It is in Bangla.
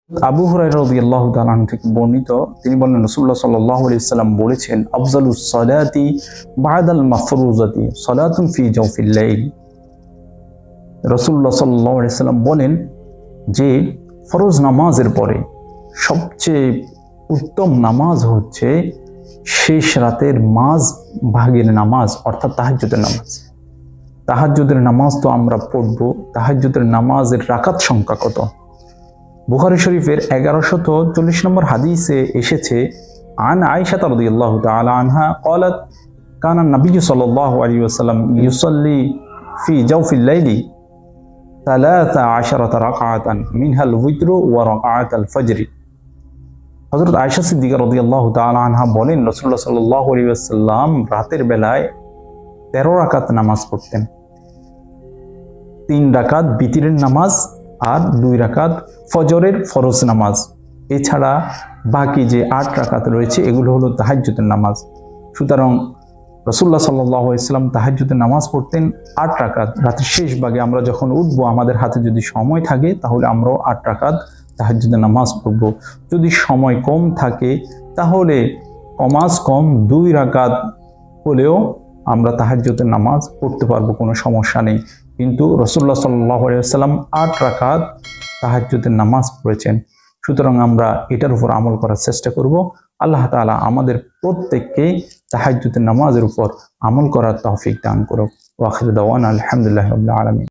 আবু হুরায়রা রাদিয়াল্লাহু তাআলা আনহু থেকে বর্ণিত, তিনি বলেন রাসূলুল্লাহ সাল্লাল্লাহু আলাইহি ওয়াসাল্লাম বলেছেন, আফজালুস সালাতি বা'দাল মাফরুজাতি সালাতুন ফি জাওফিল লাইল। রাসূলুল্লাহ সাল্লাল্লাহু আলাইহি ওয়াসাল্লাম বলেন যে ফরজ নামাজের পরে সবচেয়ে উত্তম নামাজ হচ্ছে শেষ রাতের মাঝ ভাগের নামাজ, অর্থাৎ তাহাজ্জুদের নামাজ। তাহাজ্জুদের নামাজ তো আমরা পড়ব, তাহাজ্জুদের নামাজের রাকাত সংখ্যা কত? বুখারী শরীফের 1140 নম্বর হাদিসে এসেছে, আন আয়েশা রাদিয়াল্লাহু তাআলা আনহা قالت কানা নবী সাল্লাল্লাহু আলাইহি ওয়াসাল্লাম ইউসাল্লি ফি জাওফিল লাইলি 13 রাকাতান মিনহাল উইতর ওয়া রাকাতাল ফজর। হযরত আয়েশা সিদ্দিকা রাদিয়াল্লাহু তাআলা আনহা বলেন, রাসূলুল্লাহ সাল্লাল্লাহু আলাইহি ওয়াসাল্লাম রাতের বেলায় 13 রাকাত নামাজ পড়তেন। 3 রাকাত বিতিরের নামাজ আর 2 রাকাত ফজরের ফরজ নামাজ। এছাড়া বাকি যে 8 রাকাত রয়েছে এগুলো হলো তাহাজ্জুদের নামাজ। সুতরাং রাসূলুল্লাহ সাল্লাল্লাহু আলাইহি ওয়াসাল্লাম তাহাজ্জুদের নামাজ পড়তেন 8 রাকাত। রাতের শেষ ভাগে আমরা যখন উঠবো, আমাদের হাতে যদি সময় থাকে তাহলে আমরাও 8 রাকাত তাহাজ্জুদের নামাজ পড়ব। যদি সময় কম থাকে তাহলে কমাস কম 2 রাকাত হলেও আমরা তাহাজ্জুদের নামাজ পড়তে পারবো, কোনো সমস্যা নেই। কিন্তু রাসূলুল্লাহ সাল্লাল্লাহু আলাইহি ওয়াসাল্লাম 8 রাকাত তাহাজ্জুদের নামাজ পড়েছেন। সুতরাং আমরা এটার উপর আমল করার চেষ্টা করব। আল্লাহ তাআলা আমাদের প্রত্যেককে তাহাজ্জুদের নামাজের উপর আমল করার তৌফিক দান করুক। ওয়া আখিরু দাওয়ানা আলহামদুলিল্লাহি রাব্বিল আলামিন।